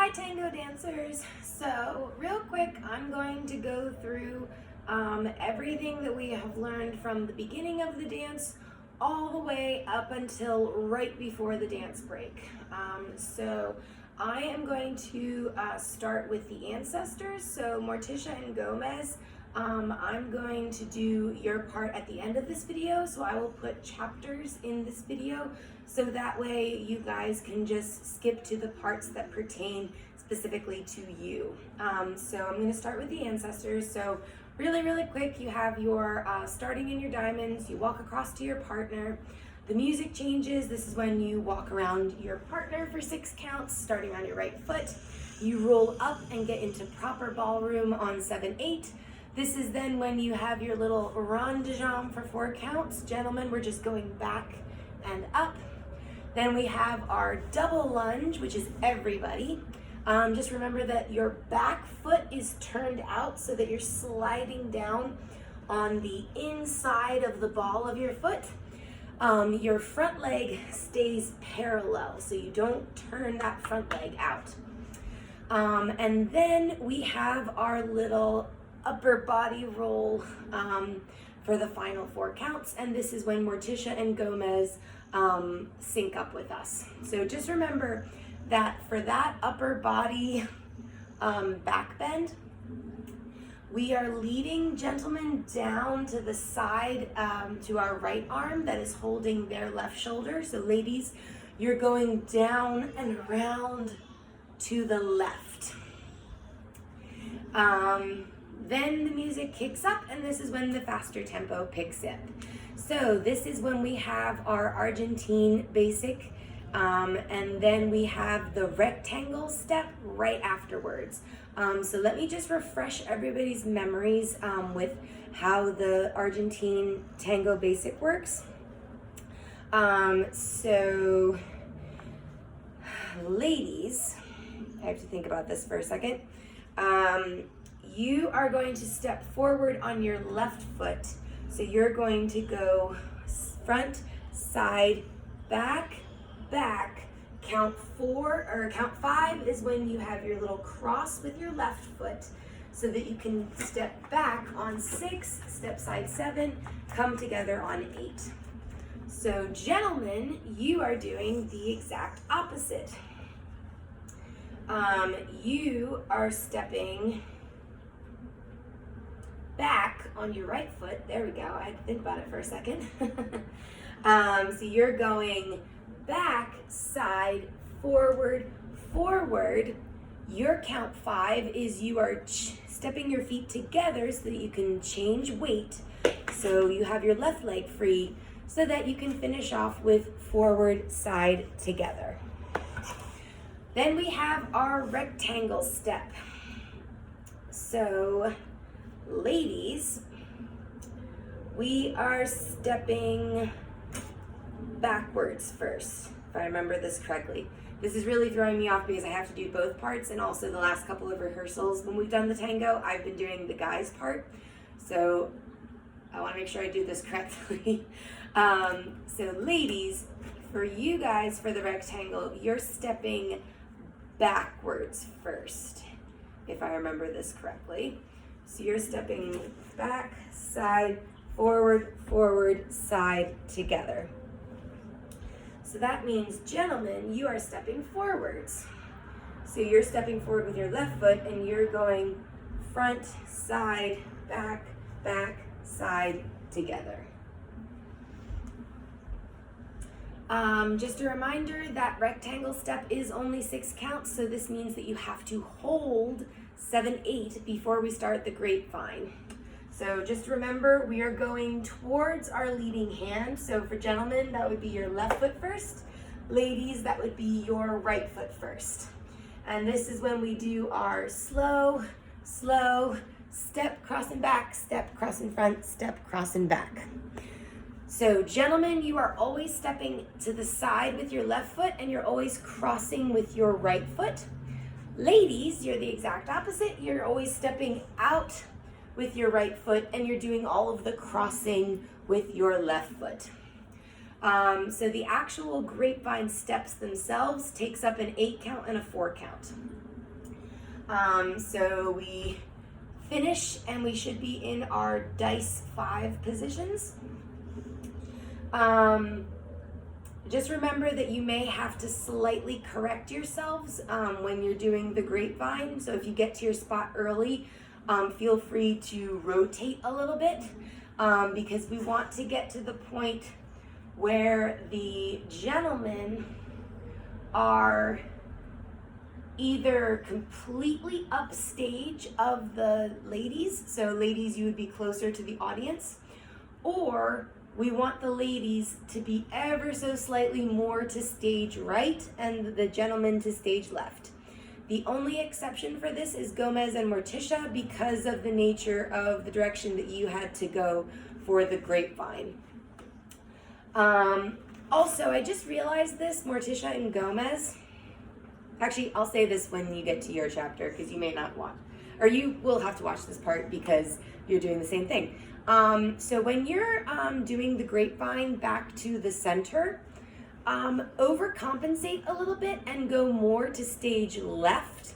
Hi Tango dancers. So real quick, I'm going to go through everything that we have learned from the beginning of the dance all the way up until right before the dance break. So I am going to start with the ancestors. So Morticia and Gomez, I'm going to do your part at the end of this video. So I will put chapters in this video so that way you guys can just skip to the parts that pertain specifically to you. So I'm going to start with the ancestors. So really quick, you have your starting in your diamonds, you walk across to your partner. The music changes. This is when you walk around your partner for 6 counts, starting on your right foot. You roll up and get into proper ballroom on 7/8. This is then when you have your little rond de jambe for 4 counts. Gentlemen, we're just going back and up. Then we have our double lunge, which is everybody. Just remember that your back foot is turned out so that you're sliding down on the inside of the ball of your foot. Your front leg stays parallel, so you don't turn that front leg out. And then we have our little upper body roll for the final 4 counts, and this is when Morticia and Gomez sync up with us. So just remember that for that upper body back bend, we are leading gentlemen down to the side to our right arm that is holding their left shoulder. So ladies, you're going down and around to the left. Then the music kicks up, and this is when the faster tempo picks up. So this is when we have our Argentine basic, and then we have the rectangle step right afterwards. So let me just refresh everybody's memories with how the Argentine tango basic works. So ladies, I have to think about this for a second. You are going to step forward on your left foot. So you're going to go front, side, back, back. Count 4 or count 5 is when you have your little cross with your left foot so that you can step back on 6, step side 7, come together on 8. So gentlemen, you are doing the exact opposite. You are stepping back on your right foot. There we go. I had to think about it for a second. So you're going back, side, forward, forward. Your count 5 is you are stepping your feet together so that you can change weight. So you have your left leg free so that you can finish off with forward, side, together. Then we have our rectangle step. So ladies, we are stepping backwards first, if I remember this correctly. This is really throwing me off because I have to do both parts, and also the last couple of rehearsals when we've done the tango, I've been doing the guys part. So I want to make sure I do this correctly. So ladies, for you guys, for the rectangle, you're stepping backwards first, if I remember this correctly. So you're stepping back, side, forward, forward, side, together. So that means, gentlemen, you are stepping forwards. So you're stepping forward with your left foot, and you're going front, side, back, back, side, together. Just a reminder that rectangle step is only 6 counts, so this means that you have to hold 7/8 before we start the grapevine. So just remember, we are going towards our leading hand. So for gentlemen, that would be your left foot first. Ladies, that would be your right foot first. And this is when we do our slow, slow, step, crossing back, step, crossing front, step, crossing back. So gentlemen, you are always stepping to the side with your left foot, and you're always crossing with your right foot. Ladies, you're the exact opposite. You're always stepping out with your right foot, and you're doing all of the crossing with your left foot. So the actual grapevine steps themselves takes up an 8 count and a 4 count. So we finish and we should be in our dice 5 positions. Just remember that you may have to slightly correct yourselves when you're doing the grapevine. So if you get to your spot early, feel free to rotate a little bit because we want to get to the point where the gentlemen are either completely upstage of the ladies, so ladies, you would be closer to the audience, or we want the ladies to be ever so slightly more to stage right and the gentlemen to stage left. The only exception for this is Gomez and Morticia because of the nature of the direction that you had to go for the grapevine. Also, I just realized this, Morticia and Gomez. Actually, I'll say this when you get to your chapter because you may not watch, or you will have to watch this part because you're doing the same thing. So when you're doing the grapevine back to the center, overcompensate a little bit and go more to stage left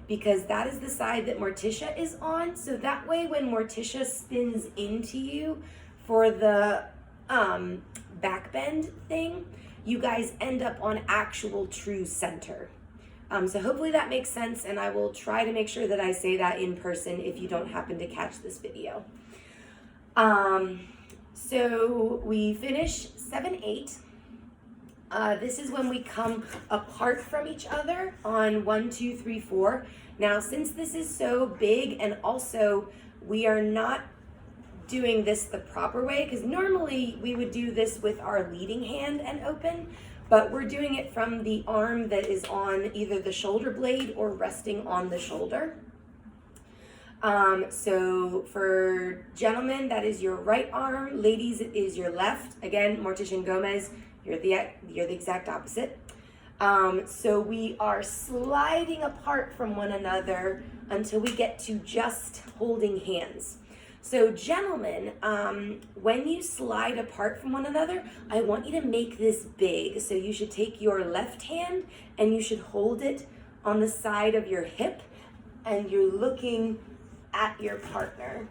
because that is the side that Morticia is on. So that way when Morticia spins into you for the backbend thing, you guys end up on actual true center. So hopefully that makes sense, and I will try to make sure that I say that in person if you don't happen to catch this video. So we finish 7-8. This is when we come apart from each other on 1, 2, 3, 4. Now, since this is so big, and also we are not doing this the proper way, because normally we would do this with our leading hand and open, but we're doing it from the arm that is on either the shoulder blade or resting on the shoulder. So for gentlemen, that is your right arm. Ladies, it is your left. Again, Morticia and Gomez, you're the exact opposite. So we are sliding apart from one another until we get to just holding hands. So gentlemen, when you slide apart from one another, I want you to make this big. So you should take your left hand and you should hold it on the side of your hip and you're looking at your partner.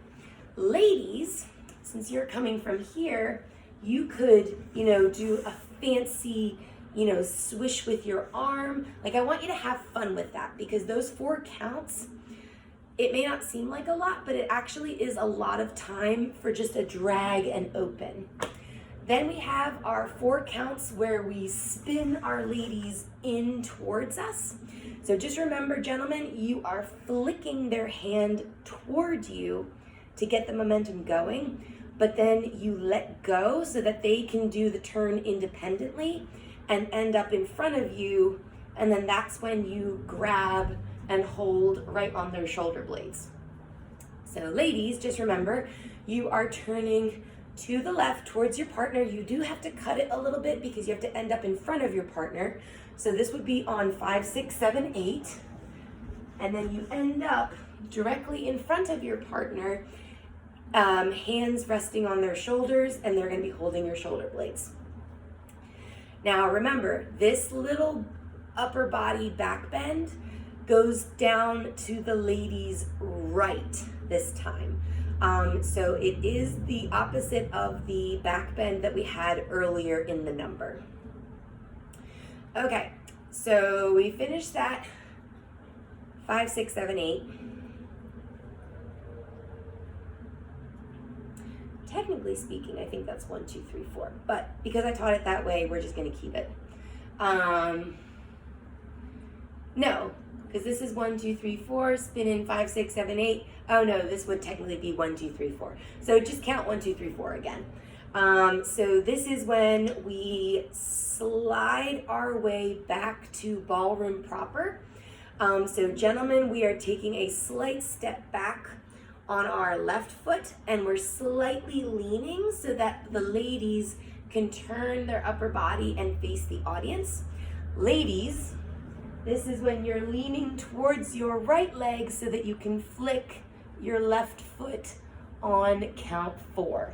Ladies, since you're coming from here, you could, do a fancy, swish with your arm. Like, I want you to have fun with that because those 4 counts, it may not seem like a lot, but it actually is a lot of time for just a drag and open. Then we have our 4 counts where we spin our ladies in towards us. So just remember, gentlemen, you are flicking their hand toward you to get the momentum going, but then you let go so that they can do the turn independently and end up in front of you, and then that's when you grab and hold right on their shoulder blades. So ladies, just remember, you are turning to the left towards your partner. You do have to cut it a little bit because you have to end up in front of your partner. So this would be on 5, 6, 7, 8. And then you end up directly in front of your partner, hands resting on their shoulders, and they're going to be holding your shoulder blades. Now remember, this little upper body back bend goes down to the ladies' right this time. So it is the opposite of the back bend that we had earlier in the number. Okay, so we finished that 5, 6, 7, 8. Technically speaking, I think that's 1, 2, 3, 4. But because I taught it that way, we're just going to keep it. No, because this is 1, 2, 3, 4, spin in 5, 6, 7, 8. Oh no, this would technically be 1, 2, 3, 4. So just count 1, 2, 3, 4 again. So this is when we slide our way back to ballroom proper. So gentlemen, we are taking a slight step back on our left foot and we're slightly leaning so that the ladies can turn their upper body and face the audience. Ladies, this is when you're leaning towards your right leg so that you can flick your left foot on count 4.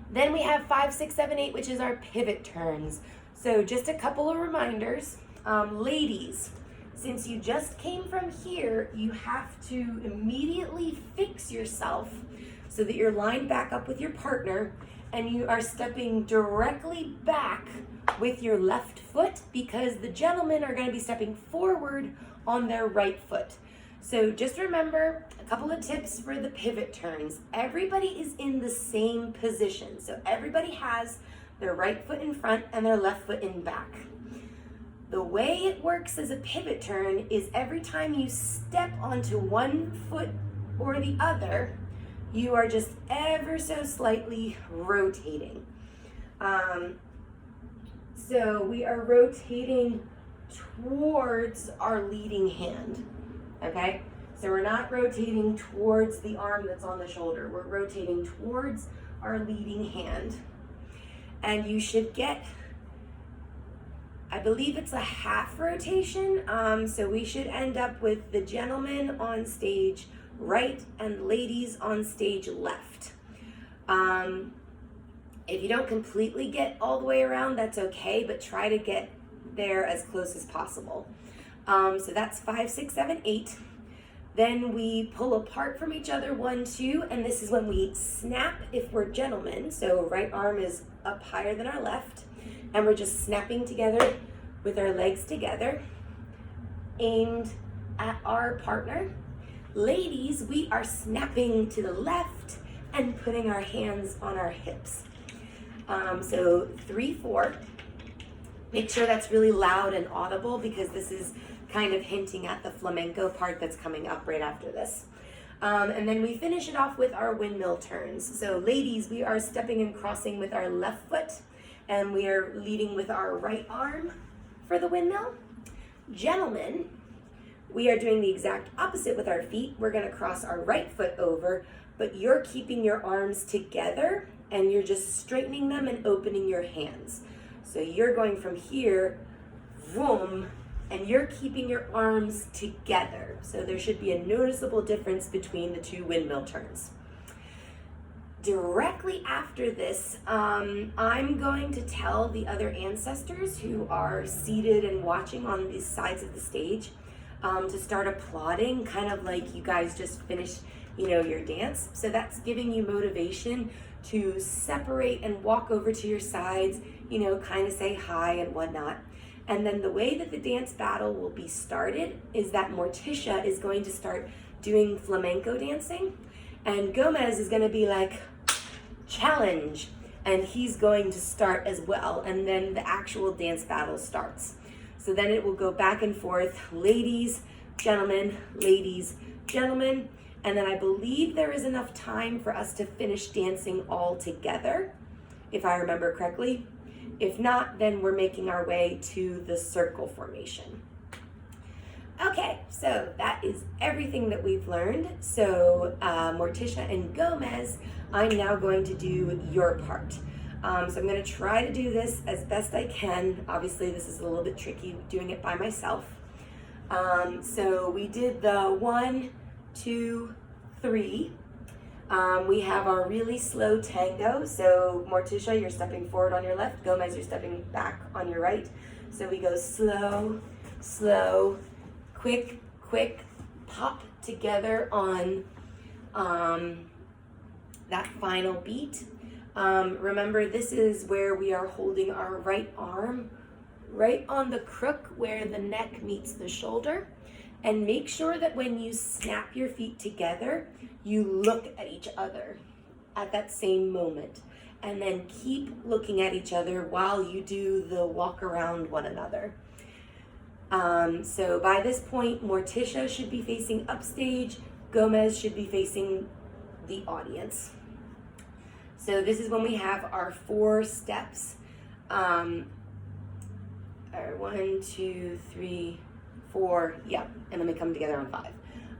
Then we have 5, 6, 7, 8, which is our pivot turns. So just a couple of reminders. Ladies, Since you just came from here, you have to immediately fix yourself so that you're lined back up with your partner and you are stepping directly back with your left foot, because the gentlemen are going to be stepping forward on their right foot. So just remember a couple of tips for the pivot turns. Everybody is in the same position. So everybody has their right foot in front and their left foot in back. The way it works as a pivot turn is every time you step onto one foot or the other, you are just ever so slightly rotating. So we are rotating towards our leading hand, okay? So we're not rotating towards the arm that's on the shoulder. We're rotating towards our leading hand. And you should get, I believe it's a half rotation. So we should end up with the gentleman on stage right and ladies on stage left. If you don't completely get all the way around, that's okay, but try to get there as close as possible. So that's 5, 6, 7, 8. Then we pull apart from each other, 1, 2, and this is when we snap if we're gentlemen. So right arm is up higher than our left, and we're just snapping together with our legs together, aimed at our partner. Ladies, we are snapping to the left and putting our hands on our hips. So 3, 4. Make sure that's really loud and audible, because this is kind of hinting at the flamenco part that's coming up right after this. And then we finish it off with our windmill turns. So ladies, we are stepping and crossing with our left foot, and we are leading with our right arm for the windmill. Gentlemen, we are doing the exact opposite with our feet. We're gonna cross our right foot over, but you're keeping your arms together and you're just straightening them and opening your hands. So you're going from here, boom, and you're keeping your arms together. So there should be a noticeable difference between the two windmill turns. Directly after this, I'm going to tell the other ancestors who are seated and watching on these sides of the stage to start applauding, kind of like you guys just finished, your dance. So that's giving you motivation to separate and walk over to your sides, kind of say hi and whatnot. And then the way that the dance battle will be started is that Morticia is going to start doing flamenco dancing, and Gomez is going to be like, challenge, and he's going to start as well, and then the actual dance battle starts. So then it will go back and forth, ladies, gentlemen, and then I believe there is enough time for us to finish dancing all together, if I remember correctly. If not, then we're making our way to the circle formation. Okay, so that is everything that we've learned. So Morticia and Gomez, I'm now going to do your part. So I'm going to try to do this as best I can. Obviously, this is a little bit tricky doing it by myself. So we did the 1, 2, 3. We have our really slow tango. So Morticia, you're stepping forward on your left. Gomez, you're stepping back on your right. So we go slow, slow, quick, quick, pop together on that final beat. Remember, this is where we are holding our right arm right on the crook where the neck meets the shoulder. And make sure that when you snap your feet together, you look at each other at that same moment. And then keep looking at each other while you do the walk around one another. So by this point, Morticia should be facing upstage, Gomez should be facing the audience. So this is when we have our 4 steps. Our 1, 2, 3, 4, yeah, and then we come together on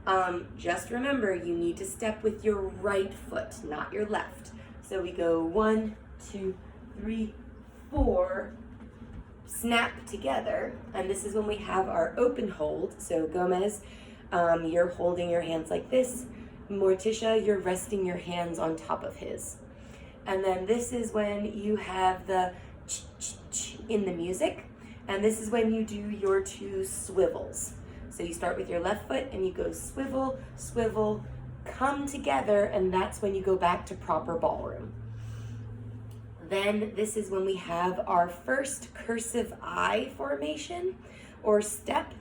5. Just remember, you need to step with your right foot, not your left. So we go 1, 2, 3, 4, snap together, and this is when we have our open hold. So Gomez, you're holding your hands like this. Morticia, you're resting your hands on top of his. And then this is when you have the ch-ch-ch in the music, and this is when you do your 2 swivels. So you start with your left foot and you go swivel, swivel, come together, and that's when you go back to proper ballroom. Then this is when we have our first cursive I formation or step.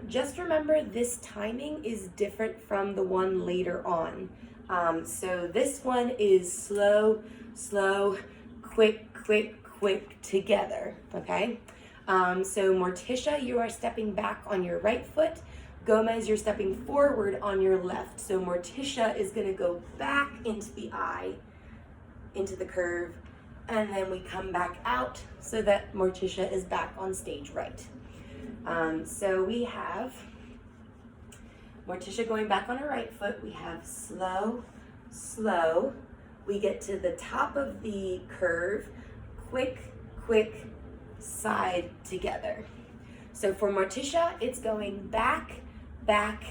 Just remember this timing is different from the one later on. So this one is slow, slow, quick, quick, quick together, okay? So Morticia, you are stepping back on your right foot. Gomez, you're stepping forward on your left. So Morticia is gonna go back into the I, into the curve, and then we come back out so that Morticia is back on stage right. So we have Morticia going back on her right foot. We have slow, slow. We get to the top of the curve, quick, quick, side together. So for Morticia, it's going back, back,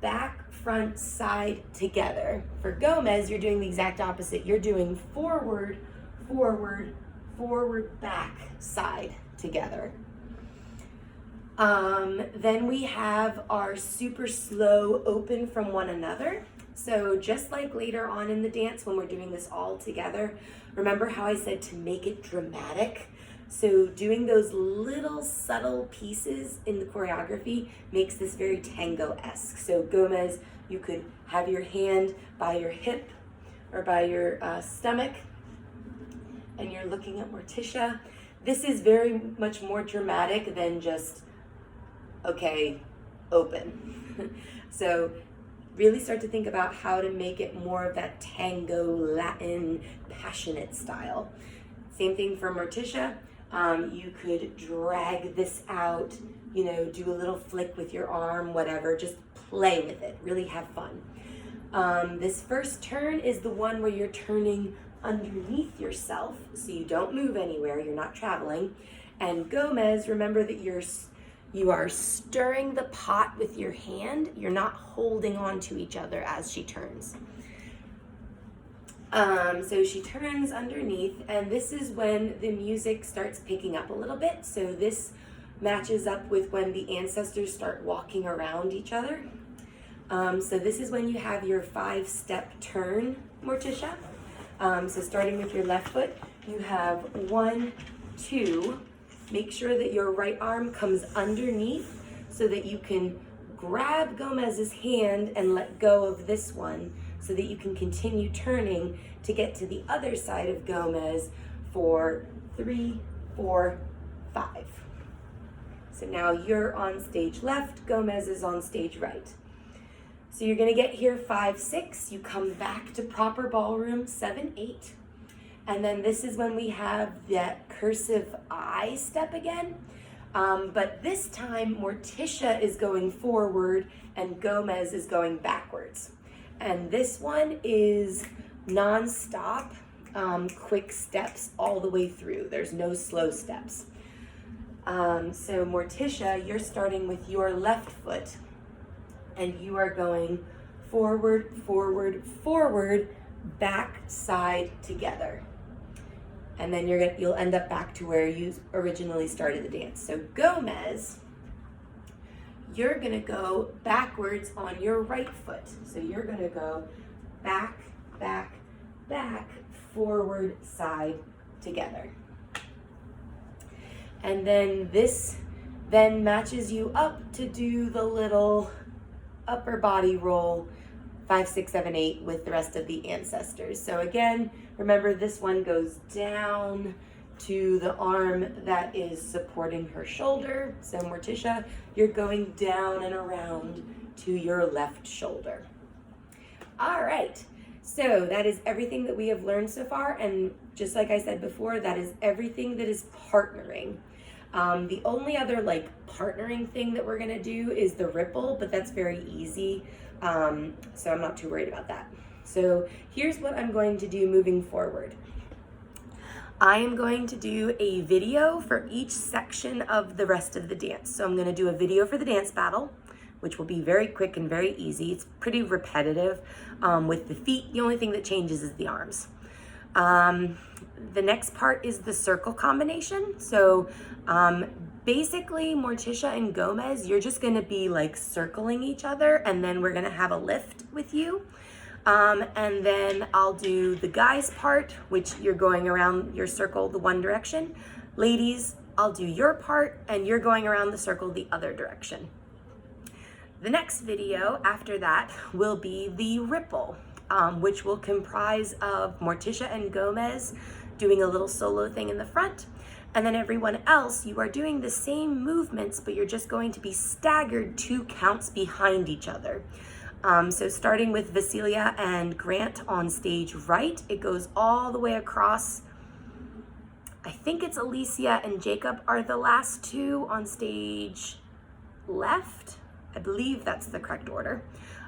back, front, side together. For Gomez, you're doing the exact opposite. You're doing forward, forward, forward, back, side together. Then we have our super slow open from one another. So just like later on in the dance when we're doing this all together, remember how I said to make it dramatic? So doing those little subtle pieces in the choreography makes this very tango-esque. So Gomez, you could have your hand by your hip or by your stomach, and you're looking at Morticia. This is very much more dramatic than just, okay, open. So really start to think about how to make it more of that tango, Latin, passionate style. Same thing for Morticia. You could drag this out, you know, do a little flick with your arm, whatever, just play with it, really have fun. This first turn is the one where you're turning underneath yourself, so you don't move anywhere, you're not traveling. And Gomez, remember that you are stirring the pot with your hand, you're not holding on to each other as she turns. So she turns underneath, and this is when the music starts picking up a little bit. So this matches up with when the ancestors start walking around each other. So this is when you have your 5-step turn, Morticia. So starting with your left foot, you have 1, 2. Make sure that your right arm comes underneath so that you can grab Gomez's hand and let go of this one so that you can continue turning to get to the other side of Gomez for 3, 4, 5. So now you're on stage left, Gomez is on stage right. So you're gonna get here 5, 6, you come back to proper ballroom 7, 8. And then this is when we have that cursive I step again. But this time Morticia is going forward and Gomez is going backwards. And this one is non-stop, quick steps all the way through. There's no slow steps. So Morticia, you're starting with your left foot and you are going forward, forward, forward, back, side, together. And then you'll end up back to where you originally started the dance. So Gomez, you're gonna go backwards on your right foot. So you're gonna go back, back, back, forward, side, together. And then this then matches you up to do the little upper body roll 5, 6, 7, 8 with the rest of the ancestors. So again, remember this one goes down to the arm that is supporting her shoulder. So Morticia, you're going down and around to your left shoulder. All right, so that is everything that we have learned so far. And just like I said before, that is everything that is partnering. The only other partnering thing that we're gonna do is the ripple, but that's very easy. So I'm not too worried about that. So here's what I'm going to do moving forward. I am going to do a video for each section of the rest of the dance. So I'm gonna do a video for the dance battle, which will be very quick and very easy. It's pretty repetitive. With the feet, the only thing that changes is the arms. The next part is the circle combination. So basically, Morticia and Gomez, you're just gonna be like circling each other, and then we're gonna have a lift with you. And then I'll do the guys part, which you're going around your circle the one direction. Ladies, I'll do your part, and you're going around the circle the other direction. The next video after that will be the ripple, which will comprise of Morticia and Gomez doing a little solo thing in the front, and then everyone else, you are doing the same movements, but you're just going to be staggered 2 counts behind each other. So starting with Vasilia and Grant on stage right, it goes all the way across. I think it's Alicia and Jacob are the last 2 on stage left. I believe that's the correct order.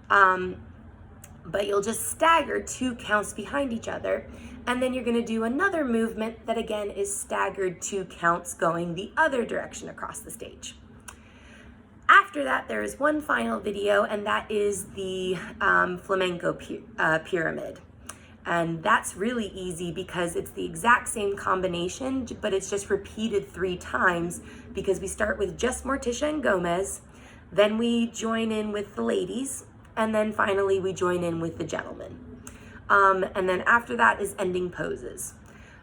But you'll just stagger 2 counts behind each other. And then you're gonna do another movement that again is staggered 2 counts going the other direction across the stage. After that, there is one final video, and that is the flamenco pyramid. And that's really easy because it's the exact same combination, but it's just repeated 3 times because we start with just Morticia and Gomez, then we join in with the ladies, and then finally we join in with the gentlemen. And then after that is ending poses.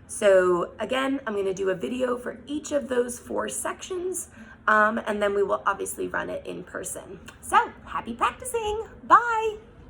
So again, I'm gonna do a video for each of those 4 sections, and then we will obviously run it in person. So happy practicing, bye.